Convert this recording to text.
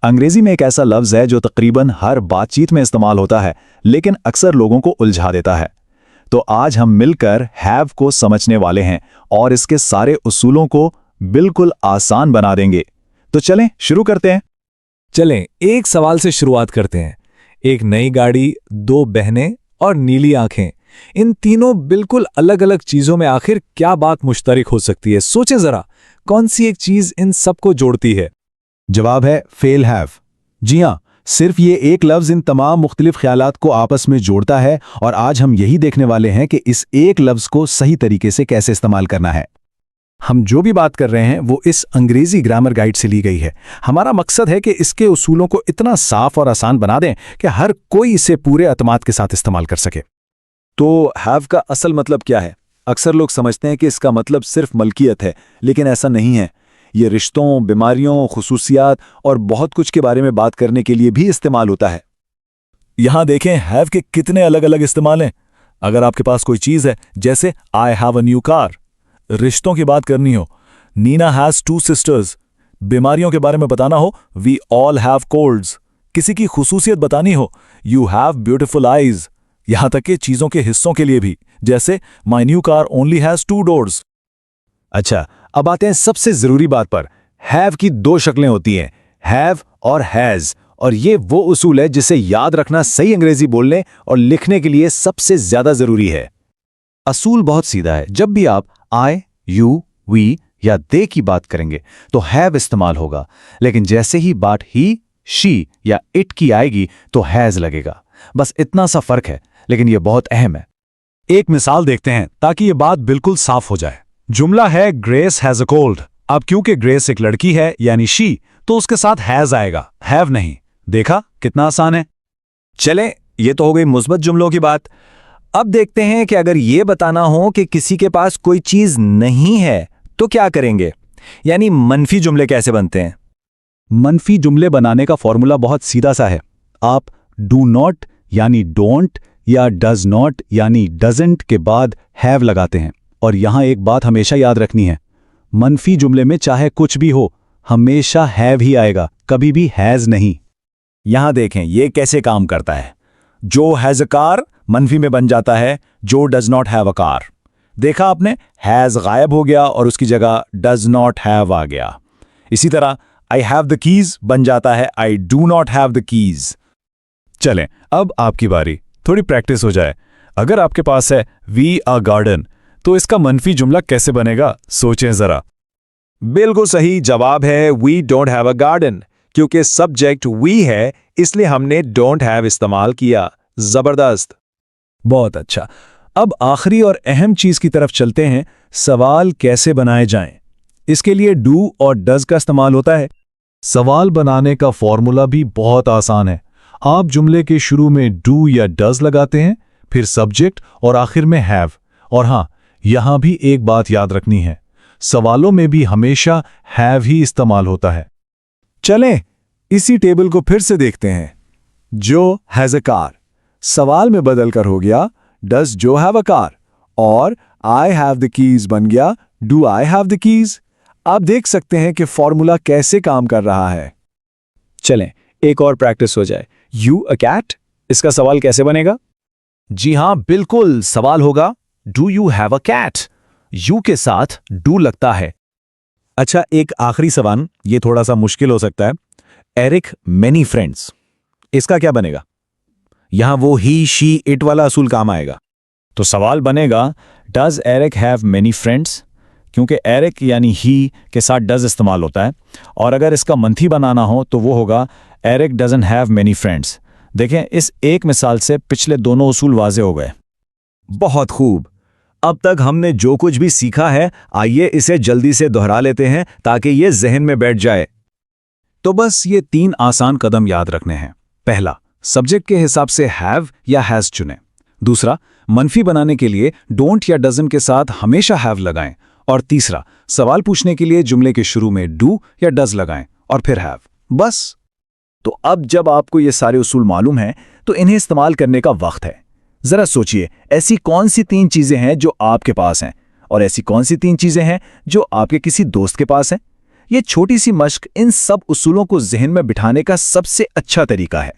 अंग्रेजी में एक ऐसा लफ्ज़ है जो तकरीबन हर बातचीत में इस्तेमाल होता है, लेकिन अक्सर लोगों को उलझा देता है। तो आज हम मिलकर हैव को समझने वाले हैं और इसके सारे उसूलों को बिल्कुल आसान बना देंगे। तो चलें शुरू करते हैं। चलें एक सवाल से शुरुआत करते हैं। एक नई गाड़ी, दो बहनें और नीली आंखें, इन तीनों बिल्कुल अलग अलग चीजों में आखिर क्या बात मुश्तरक हो सकती है? सोचें जरा, कौन सी एक चीज इन सबको जोड़ती है? जवाब है फेल हैव। जी हाँ, सिर्फ ये एक लफ्ज़ इन तमाम मुख्तलिफ ख्यालात को आपस में जोड़ता है और आज हम यही देखने वाले हैं कि इस एक लफ्ज़ को सही तरीके से कैसे इस्तेमाल करना है। हम जो भी बात कर रहे हैं वो इस अंग्रेजी ग्रामर गाइड से ली गई है। हमारा मकसद है कि इसके उसूलों को इतना साफ और आसान बना दें कि हर कोई इसे पूरे अतमाद के साथ इस्तेमाल कर सके। तो हैव का असल मतलब क्या है? अक्सर लोग समझते हैं कि इसका मतलब सिर्फ मलकियत है, लेकिन ऐसा नहीं है। ये रिश्तों, बीमारियों, खुसूसियात और बहुत कुछ के बारे में बात करने के लिए भी इस्तेमाल होता है। यहां देखें हैव के कितने अलग अलग इस्तेमाल हैं। अगर आपके पास कोई चीज है, जैसे I have a new car, रिश्तों की बात करनी हो, नीना हैज 2 सिस्टर्स, बीमारियों के बारे में बताना हो, वी ऑल हैव कोल्ड्स, किसी की खुसूसियत बतानी हो, यू हैव ब्यूटिफुल आईज, यहां तक कि चीजों के हिस्सों के लिए भी, जैसे my new car only has 2 doors. अच्छा, अब आते हैं सबसे जरूरी बात पर। हैव की 2 शक्लें होती हैं, हैव और हैज, और ये वो उसूल है जिसे याद रखना सही अंग्रेजी बोलने और लिखने के लिए सबसे ज्यादा जरूरी है। असूल बहुत सीधा है। जब भी आप आई, यू, वी या दे की बात करेंगे तो हैव इस्तेमाल होगा, लेकिन जैसे ही बात ही, शी या इट की आएगी तो हैज लगेगा। बस इतना सा फर्क है, लेकिन यह बहुत अहम है। एक मिसाल देखते हैं ताकि ये बात बिल्कुल साफ हो जाए। जुमला है ग्रेस हैज अ कोल्ड। अब क्योंकि ग्रेस एक लड़की है यानी शी, तो उसके साथ हैज आएगा, हैव नहीं। देखा कितना आसान है। चलें, ये तो हो गई मुस्बत जुमलों की बात। अब देखते हैं कि अगर ये बताना हो कि किसी के पास कोई चीज नहीं है तो क्या करेंगे, यानी मनफी जुमले कैसे बनते हैं। मनफी जुमले बनाने का फॉर्मूला बहुत सीधा सा है। आप डू नॉट यानी डोंट या डज नॉट यानी डजंट के बाद हैव लगाते हैं। और यहां एक बात हमेशा याद रखनी है, मनफी जुमले में चाहे कुछ भी हो, हमेशा हैव ही आएगा, कभी भी हैज नहीं। यहां देखें ये कैसे काम करता है। जो हैज अ कार मनफी में बन जाता है जो does not have a car. देखा आपने, हैज गायब हो गया और उसकी जगह डज नॉट हैव आ गया। इसी तरह आई हैव द कीज बन जाता है I do not have the keys. चलें, अब आपकी बारी, थोड़ी प्रैक्टिस हो जाए। अगर आपके पास है वी आर गार्डन, तो इसका मनफी जुमला कैसे बनेगा? सोचें जरा। बिल्कुल सही जवाब है we don't have a garden. क्योंकि सब्जेक्ट वी है इसलिए हमने डोंट हैव इस्तेमाल किया। जबरदस्त। बहुत अच्छा। अब आखिरी और अहम चीज की तरफ चलते हैं, सवाल कैसे बनाए जाएं। इसके लिए डू और डज का इस्तेमाल होता है। सवाल बनाने का फॉर्मूला भी बहुत आसान है। आप जुमले के शुरू में डू या डज लगाते हैं, फिर सब्जेक्ट और आखिर में हैव। और हां, यहां भी एक बात याद रखनी है, सवालों में भी हमेशा हैव ही इस्तेमाल होता है। चलें, इसी टेबल को फिर से देखते हैं। जो हैज अ कार सवाल में बदलकर हो गया डज जो हैव अ कार, और आई हैव द कीज बन गया do I have the keys. आप देख सकते हैं कि फॉर्मूला कैसे काम कर रहा है। चलें, एक और प्रैक्टिस हो जाए। यू अ कैट, इसका सवाल कैसे बनेगा? जी हां, बिल्कुल सवाल होगा do you have a cat. You के साथ डू लगता है। अच्छा, एक आखिरी सवाल, ये थोड़ा सा मुश्किल हो सकता है। एरिक मेनी फ्रेंड्स, इसका क्या बनेगा? यहां वो ही, शी, इट वाला असूल काम आएगा। तो सवाल बनेगा does Eric have many friends, क्योंकि एरिक यानी ही के साथ डज इस्तेमाल होता है। और अगर इसका मनफी बनाना हो तो वो होगा Eric doesn't have many friends. देखें, इस एक मिसाल से पिछले दोनों उसूल वाजे हो गए। बहुत खूब। अब तक हमने जो कुछ भी सीखा है, आइए इसे जल्दी से दोहरा लेते हैं ताकि ये जहन में बैठ जाए। तो बस ये 3 आसान कदम याद रखने हैं। पहला, सब्जेक्ट के हिसाब से हैव या हैज चुनें। दूसरा, मनफी बनाने के लिए डोंट या डजंट के साथ हमेशा हैव लगाएं। और तीसरा, सवाल पूछने के लिए जुमले के शुरू में डू या डज लगाएं और फिर हैव। बस। तो अब जब आपको ये सारे उसूल मालूम हैं, तो इन्हें इस्तेमाल करने का वक्त है। जरा सोचिए, ऐसी कौन सी 3 चीजें हैं जो आपके पास हैं और ऐसी कौन सी 3 चीजें हैं जो आपके किसी दोस्त के पास हैं। ये छोटी सी मश्क इन सब उसूलों को जहन में बिठाने का सबसे अच्छा तरीका है।